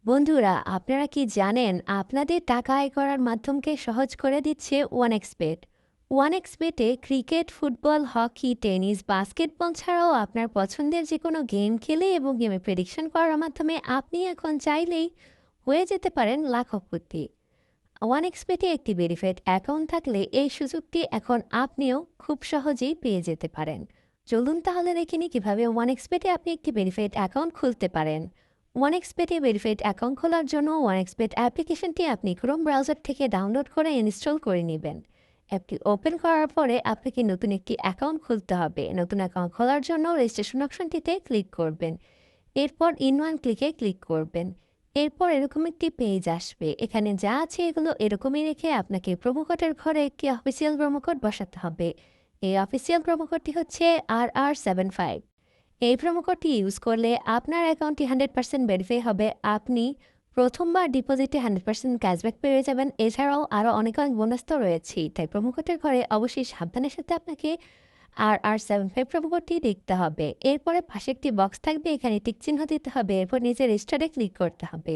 বন্ধুরা, আপনারা কি জানেন আপনাদের টাকা আয় করার মাধ্যমকে সহজ করে দিচ্ছে ওয়ানএক্সবেট। ওয়ানএক্সবেটে cricket, football, hockey, tennis, basketball ছাড়াও আপনার পছন্দের যে কোনো গেম খেলে এবং গেমে প্রেডিকশন করার মাধ্যমে আপনি এখন চাইলেই হয়ে যেতে পারেন লাখপতি। ওয়ানএক্সবেটে একটি ভেরিফাইড অ্যাকাউন্ট থাকলে এই সুযোগটি এখন আপনিও খুব সহজেই পেয়ে যেতে পারেন। চলুন তাহলে দেখে নিই কীভাবে ওয়ানএক্সবেটে আপনি একটি ভেরিফাইড অ্যাকাউন্ট খুলতে পারেন। ওয়ানএক্সবেটে ভেরিফাইড অ্যাকাউন্ট খোলার জন্য ওয়ানএক্সবেট অ্যাপ্লিকেশনটি আপনি ক্রোম ব্রাউজার থেকে ডাউনলোড করে ইনস্টল করে নেবেন। অ্যাপটি ওপেন করার পরে আপনাকে নতুন একটি অ্যাকাউন্ট খুলতে হবে। নতুন অ্যাকাউন্ট খোলার জন্য রেজিস্ট্রেশন অপশনটিতে ক্লিক করবেন। এরপর ইন ওয়ান ক্লিকে ক্লিক করবেন। এরপর এরকম একটি পেজ আসবে। এখানে যা আছে এগুলো এরকমই রেখে আপনাকে প্রোমো কোডের ঘরে একটি অফিসিয়াল প্রোমো কোড বসাতে হবে। এই অফিসিয়াল প্রোমো কোডটি হচ্ছে RR75। এই প্রোমো কোডটি ইউজ করলে আপনার অ্যাকাউন্টটি 100% ভেরিফাই হবে। আপনি প্রথমবার ডিপোজিটে 100% ক্যাশব্যাক পেয়ে যাবেন। এছাড়াও আরও অনেক বোনাস তো রয়েছেই। তাই প্রোমো কোডের ঘরে অবশ্যই সাবধানের সাথে আপনাকে RR75 প্রোমো কোডটি লিখতে হবে। এরপরে পাশে একটি বক্স থাকবে, এখানে টিক চিহ্ন দিতে হবে। এরপর নিচে রেজিস্টারে ক্লিক করতে হবে।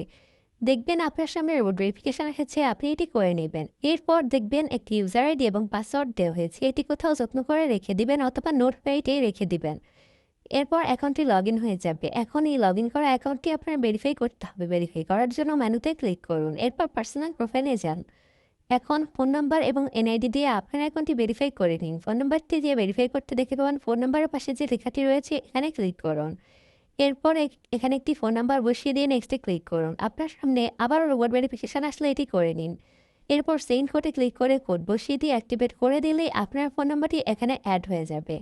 দেখবেন আপনার সামনে রোবট ভেরিফিকেশন এসেছে, আপনি এটি করে নেবেন। এরপর দেখবেন একটি ইউজার আইডি এবং পাসওয়ার্ড দেওয়া হয়েছে, এটি কোথাও যত্ন করে রেখে দিবেন অথবা নোটপ্যাডে রেখে দিবেন। এরপর অ্যাকাউন্টটি লগইন হয়ে যাবে। এখন এই লগইন করা অ্যাকাউন্টটি আপনার ভেরিফাই করতে হবে। ভেরিফাই করার জন্য মেনুতে ক্লিক করুন। এরপর পার্সোনাল প্রোফাইলে যান। এখন ফোন নাম্বার এবং এনআইডি দিয়ে আপনার অ্যাকাউন্টটি ভেরিফাই করে নিন। ফোন নাম্বারটি দিয়ে ভেরিফাই করতে দেখতে পাবেন ফোন নাম্বারের পাশে যে লেখাটি রয়েছে এখানে ক্লিক করুন। এরপর এখানে একটি ফোন নাম্বার বসিয়ে দিয়ে নেক্সটে ক্লিক করুন। আপনার সামনে আবারও রোবট ভেরিফিকেশন আসলে এটি করে নিন। এরপর সেন্ড কোডে ক্লিক করে কোড বসিয়ে দিয়ে অ্যাক্টিভেট করে দিলেই আপনার ফোন নাম্বারটি এখানে অ্যাড হয়ে যাবে।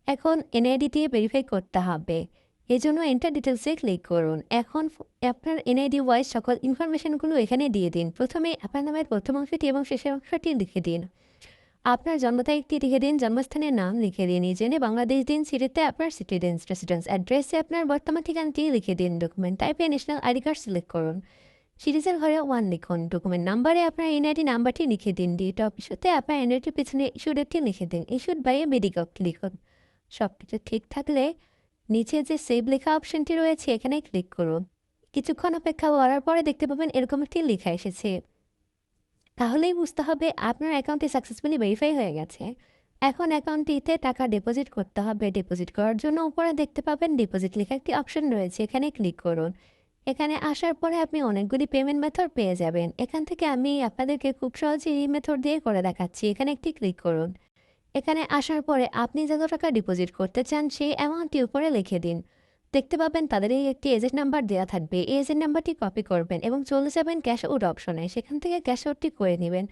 এখন এনআইডি দিয়ে ভেরিফাই করতে হবে। এজন্য এন্টার ডিটেলসে ক্লিক করুন। এখন আপনার এনআইডি ওয়াইজ সকল ইনফরমেশনগুলো এখানে দিয়ে দিন। প্রথমে আপনার নামের প্রথম অংশটি এবং শেষের অংশটি লিখে দিন। আপনার জন্ম তারিখটি লিখে দিন, জন্মস্থানের নাম লিখে দিন, নিজেনে বাংলাদেশ দিন, সিটিতে আপনার সিটিজেন্স রেসিডেন্স অ্যাড্রেসে আপনার বর্তমান ঠিকানাটি লিখে দিন। ডকুমেন্ট টাইপে ন্যাশনাল আইডি কার্ড সিলেক্ট করুন। সিরিজের ঘরে 1 লিখুন। ডকুমেন্ট নাম্বারে আপনার এনআইডি নাম্বারটি লিখে দিন। ডেট অফ ইস্যুতে আপনার এনআইডির পিছনে ইস্যু ডেটটি লিখে দিন। ইস্যুড বাই এ মেডিকেল লিখুন। সব কিছু ঠিক থাকলে নিচে যে সেভ লেখা অপশনটি রয়েছে এখানে ক্লিক করুন। কিছুক্ষণ অপেক্ষা করার পরে দেখতে পাবেন এরকম একটি লেখা এসেছে। তাহলেই বুঝতে হবে আপনার অ্যাকাউন্টটি সাকসেসফুলি ভেরিফাই হয়ে গেছে। এখন অ্যাকাউন্টটিতে টাকা ডিপোজিট করতে হবে। ডিপোজিট করার জন্য উপরে দেখতে পাবেন ডিপোজিট লেখা একটি অপশন রয়েছে, এখানে ক্লিক করুন। এখানে আসার পরে আপনি অনেকগুলি পেমেন্ট মেথড পেয়ে যাবেন। এখান থেকে আমি আপনাদেরকে খুব সহজে এই মেথড দিয়ে করে দেখাচ্ছি। এখানে একটি ক্লিক করুন। এখানে আসার পরে আপনি যত টাকা ডিপোজিট করতে চান সেই অ্যামাউন্টটি উপরে লিখে দিন। দেখতে পাবেন তাদের এই একটি এজেন্ট নাম্বার দেওয়া থাকবে। এই এজেন্ট নাম্বারটি কপি করবেন এবং চলে যাবেন ক্যাশ আউট অপশনে। সেখান থেকে ক্যাশ আউটটি করে নেবেন।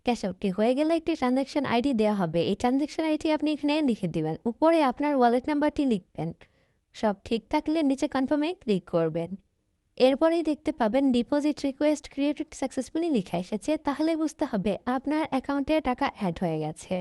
ক্যাশ আউটটি হয়ে গেলে একটি ট্রানজ্যাকশন আইডি দেওয়া হবে। এই ট্রানজ্যাকশন আইডি আপনি এখানে লিখে দিবেন। উপরে আপনার ওয়ালেট নাম্বারটি লিখবেন। সব ঠিক থাকলে নিচে কনফার্মে ক্লিক করবেন। এরপরেই দেখতে পাবেন ডিপোজিট রিকোয়েস্ট ক্রিয়েটেড সাকসেসফুলি লেখা এসেছে। তাহলে বুঝতে হবে আপনার অ্যাকাউন্টে টাকা অ্যাড হয়ে গেছে।